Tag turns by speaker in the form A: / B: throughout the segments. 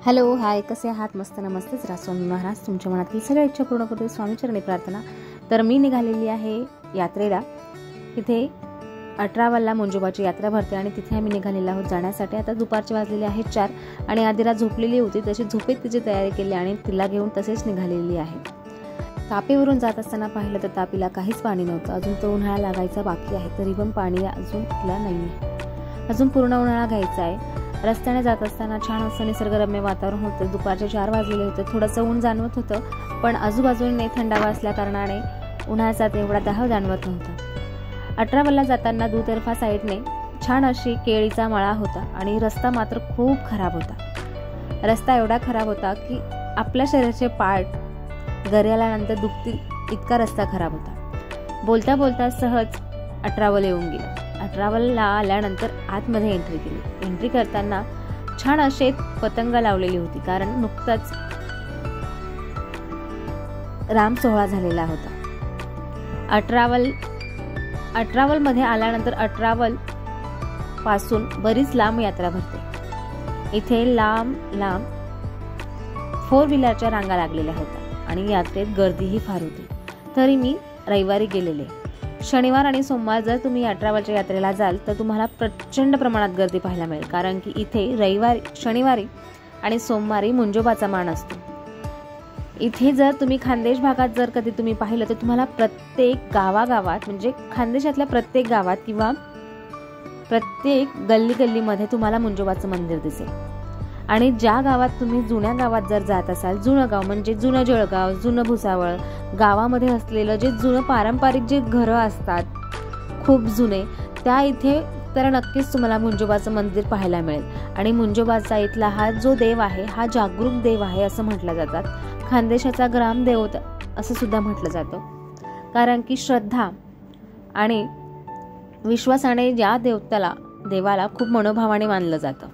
A: Hello hi, कसे आहात? मस्त नमस्तेच राहा. स्वामी महाराज तुमच्या मनातील सगळ्या इच्छा पूर्ण करतो. स्वामीचरणी प्रार्थना. तर मी निघालेली आहे यात्रेला. इथे 18 मुंजोबाची यात्रा भरते आणि तिथे आम्ही निघालेलो आहोत जाण्यासाठी. आता दुपारचे वाजलेले आहेत 4 आणि आदिरा झोपलेली होती. तशी झोपेत तिची तयारी केली आणि तिला घेऊन तसेच निघालेली आहे. तापीवरून जात असताना पाहिलं तर तापीला काहीच पाणी नव्हतं. अजून तो उन्हाळा लागायचा बाकी आहे, तरी पण पाणी अजून तिला नाही आहे. अजून पूर्ण उन्हाळा घ्यायचा आहे. रस्त्याने जात असताना छान असं निसर्गरम्य वातावरण होतं. दुपारचे 4 वाजलेले होते. थोडंसं ऊन जाणवत होतं, पण आजूबाजूने थंडावा असल्या कारणाने उन्हाचा तेवढा दाह जाणवत नव्हता. 18 जाताना दुतर्फा साईडने छान अशी केळीचा मळा होता आणि रस्ता मात्र खूप खराब होता. रस्ता एवढा खराब होता की आपल्या शरीराचे पार्ट घरी आल्यानंतर दुखतील इतका रस्ता खराब होता. बोलता बोलता सहज 18 येऊन गेलं. 18 आल्यानंतर आतमध्ये एंट्री केली. एंट्री करताना छान अशी पतंग लावलेली होती, कारण नुकताच राम सोहळा झालेला होता. 18 मध्ये आल्यानंतर 18 पासून बरीच लांब यात्रा भरते. इथे लांब 4 व्हीलरच्या रांगा लागलेल्या होत्या आणि यात्रेत गर्दीही फार होती. तरी मी रविवारी गेलेले. शनिवार आणि सोमवार जर तुम्ही 18 यात्रेला जाल तर तुम्हाला प्रचंड प्रमाणात गर्दी पाहायला मिळेल, कारण की इथे शनिवारी आणि सोमवारी मुंजोबाचा मान असतो. इथे जर तुम्ही खानदेश भागात जर कधी तुम्ही पाहिलं तर तुम्हाला प्रत्येक गावागावात, म्हणजे खानदेशातल्या प्रत्येक गावात किंवा प्रत्येक गल्लीमध्ये तुम्हाला मुंजोबाचं मंदिर दिसेल. आणि ज्या गावात तुम्ही जुन्या गावात जर जात असाल, जुनं गाव म्हणजे जुनं जळगाव, जुनं भुसावळ, गावामध्ये असलेलं जे जुनं पारंपरिक जे घरं असतात खूप जुने, त्या इथे तर नक्कीच तुम्हाला मुंजोबाचं मंदिर पाहायला मिळेल. आणि मुंजोबाचा इथला हा जो देव आहे हा जागरूक देव आहे असं म्हटलं जातात. खानदेशाचा ग्रामदेवता असं सुद्धा म्हटलं जातं, कारण की श्रद्धा आणि विश्वासाने या देवाला खूप मनोभावाने मानलं जातं.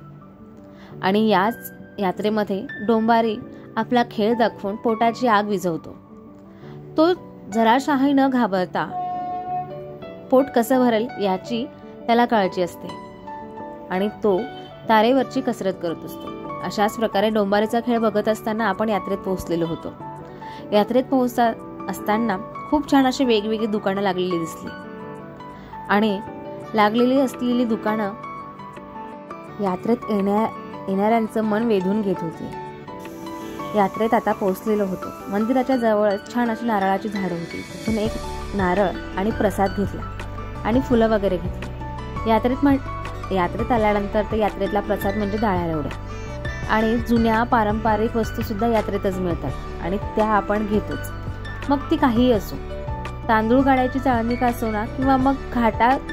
A: आणि याच यात्रेमध्ये डोंबारी आपला खेळ दाखवून पोटाची आग विझवतो. तो जराशाही न घाबरता पोट कसं भरेल याची त्याला काळजी असते आणि तो तारेवरची कसरत करत असतो. अशाच प्रकारे डोंबारीचा खेळ बघत असताना आपण यात्रेत पोहोचलेलो होतो. यात्रेत पोहोचत असताना खूप छान अशी वेगवेगळी दुकानं लागलेली दिसली आणि लागलेली असलेली दुकानं यात्रेत येणाऱ्यांचं मन वेधून घेत होती. यात्रेत आता पोहोचलेलो होतो. मंदिराच्या जवळच छान अशी नारळाची झाडं होती. तिथून एक नारळ आणि प्रसाद घेतला आणि फुलं वगैरे घेतली. यात्रेत आल्यानंतर तर यात्रेतला प्रसाद म्हणजे डाळ्या रेवड्या आणि जुन्या पारंपरिक वस्तू सुद्धा यात्रेतच मिळतात आणि त्या आपण घेतोच. मग ती काहीही असो, तांदूळ गाडायची चाळणी का असो ना, किंवा मग घाटात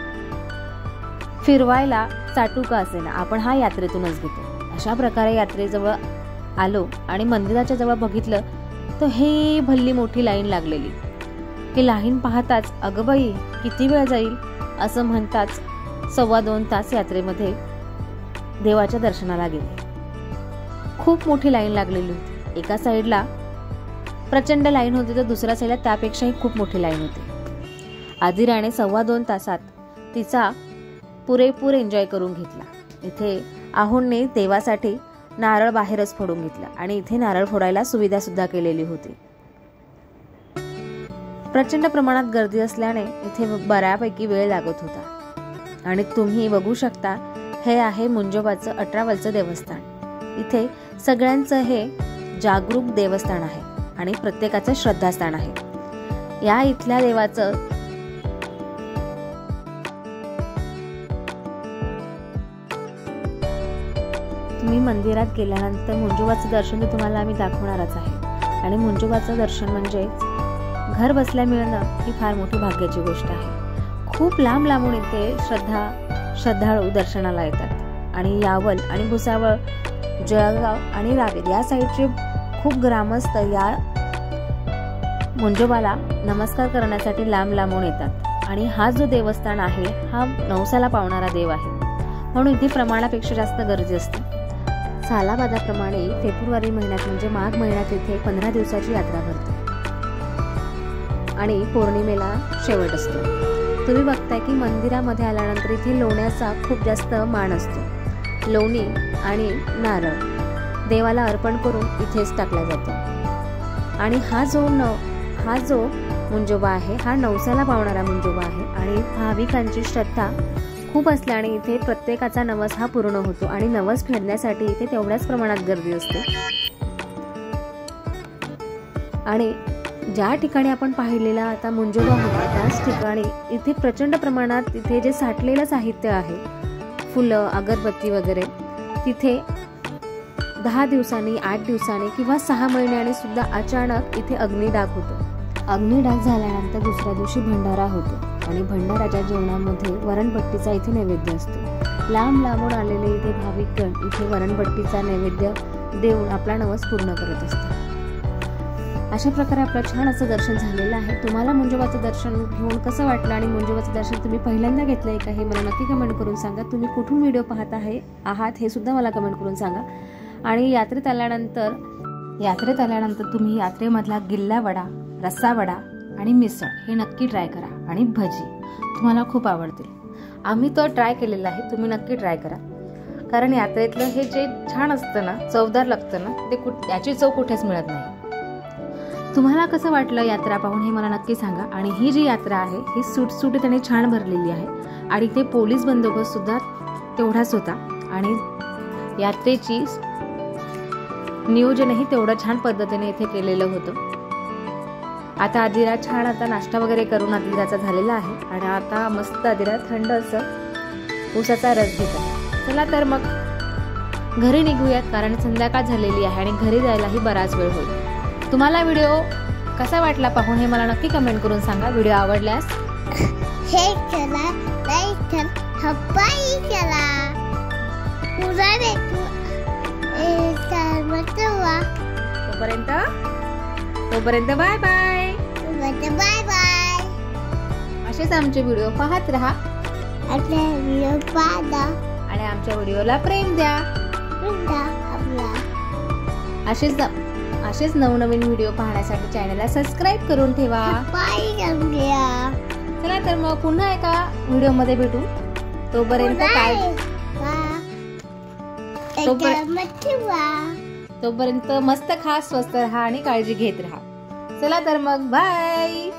A: फिरवायला चाटू का असे ना, आपण हा यात्रेतूनच घेतो. अशा प्रकारे यात्रेजवळ आलो आणि मंदिराच्या जवळ बघितलं तर हे भल्ली मोठी लाईन लागलेली. की लाईन पाहताच अगं बाई किती वेळ जाईल असं म्हणताच 2.25 तास यात्रेमध्ये देवाच्या दर्शनाला गेले. खूप मोठी लाईन लागलेली होती. एका साईडला प्रचंड लाईन होती तर दुसऱ्या साईडला त्यापेक्षाही खूप मोठी लाईन होती. आदिराने 2.25 तासात तिचा पुरेपूर एन्जॉय करून घेतला. इथे आहोंने देवासाठी नारळ बाहेरच फोडून घेतला आणि इथे नारळ फोडायला सुविधा सुद्धा केलेली होती. प्रचंड प्रमाणात गर्दी असल्याने इथे बऱ्यापैकी वेळ लागत होता. आणि तुम्ही बघू शकता, हे आहे मुंजोबाचं 18 देवस्थान. इथे सगळ्यांचं हे जागरूक देवस्थान आहे आणि प्रत्येकाचं श्रद्धास्थान आहे. या इथल्या देवाचं तुम्ही मंदिरात गेल्यानंतर मुंजोबाचं दर्शन तर तुम्हाला आम्ही दाखवणारच आहे. आणि मुंजोबाचं दर्शन म्हणजे घर बसल्या मिळणं ही फार मोठी भाग्याची गोष्ट आहे. खूप लांबून इथे श्रद्धाळू दर्शनाला येतात आणि यावल आणि भुसावळ, जळगाव आणि रावेर या साईडचे खूप ग्रामस्थ या मुंजोबाला नमस्कार करण्यासाठी लांबून येतात. आणि हा जो देवस्थान आहे हा नवसाला पावणारा देव आहे, म्हणून इथे प्रमाणापेक्षा जास्त गर्दी असते. सालाबादाप्रमाणे फेब्रुवारी महिन्यात म्हणजे माघ महिन्यात इथे 15 दिवसाची यात्रा भरते आणि पौर्णिमेला शेवट असतो. तुम्ही बघताय की मंदिरामध्ये आल्यानंतर इथे लोण्याचा खूप जास्त मान असतो. लोणी आणि नारळ देवाला अर्पण करून इथेच टाकला जातो. आणि हा जो मुंजोबा आहे हा नवसाला पावणारा मुंजोबा आहे आणि भाविकांची श्रद्धा खूप असल्याने इथे प्रत्येकाचा नवस हा पूर्ण होतो आणि नवस फेडण्यासाठी इथे तेवढ्याच प्रमाणात गर्दी असते. आणि ज्या ठिकाणी आपण पाहिलेला आता मुंजोबा होता त्याच ठिकाणी इथे प्रचंड प्रमाणात इथे जे साठलेलं साहित्य आहे, फुलं, अगरबत्ती वगैरे, तिथे 10 दिवसांनी, 8 दिवसांनी किंवा 6 महिन्यांनी सुद्धा अचानक इथे अग्निडाग होतो. अग्निडाग झाल्यानंतर दुसऱ्या दिवशी भंडारा होतो आणि भंडाराच्या जेवणामध्ये वरणपट्टीचा इथे नैवेद्य असतो. लांब लांबून आलेले इथे भाविकगण इथे वरणपट्टीचा नैवेद्य देऊन आपला नवस पूर्ण करत असतात. अशा प्रकारे आपलं छान असं दर्शन झालेलं आहे. तुम्हाला मुंजोबाचं दर्शन घेऊन कसं वाटलं आणि मुंजोबाचं दर्शन तुम्ही पहिल्यांदा घेतलंय का हे मला नक्की कमेंट करून सांगा. तुम्ही कुठून व्हिडिओ पाहत आहात हे सुद्धा मला कमेंट करून सांगा. आणि यात्रेत आल्यानंतर तुम्ही यात्रेमधला गिल्ला वडा, रस्सा वडा आणि मिसळ हे नक्की ट्राय करा आणि भजी तुम्हाला खूप आवडतील. आम्ही तो ट्राय केलेला आहे, तुम्ही नक्की ट्राय करा. कारण यात्रेतलं हे जे छान असतं ना, चवदार लागतं ना, ते याची चव कुठेच मिळत नाही. तुम्हाला कसं वाटलं यात्रा पाहून हे मला नक्की सांगा. आणि ही जी यात्रा आहे ही सुटसुटीत आणि छान भरलेली आहे आणि ते पोलीस बंदोबस्त सुद्धा तेवढाच होता आणि यात्रेची नियोजनही तेवढं छान पद्धतीने इथे केलेलं होतं. आता आदिरा छान आता नाश्ता वगैरे करून आदिराचा झालेला आहे आणि आता मस्त आदिरा थंड असं ऊसाचा रस घेत आहे. चला तर मग घरी निघूयात कारण संध्याकाळ झालेली आहे आणि घरी जायलाही बराच वेळ होईल. तुम्हाला व्हिडिओ कसा वाटला पाहून हे मला नक्की कमेंट करून सांगा. व्हिडिओ आवडल्यास
B: शेअर करा, लाईक करा, हप्पाई करा. पुन्हा भेटू
A: तोपर्यंत बाय बाय.
B: Bye bye.
A: असेच आमचे व्हिडिओ पाहत राहा.
B: आपल्या व्हिडिओ पाहा
A: आणि आमच्या व्हिडिओला प्रेम द्या. असेच नवनवीन व्हिडिओ पाहण्यासाठी चॅनलला सबस्क्राईब करून ठेवा. चला तर मग पुन्हा एका व्हिडिओ मध्ये भेटू. तोपर्यंत मस्त खा, स्वस्त राहा आणि काळजी घेत राहा. चला तर मग बाय.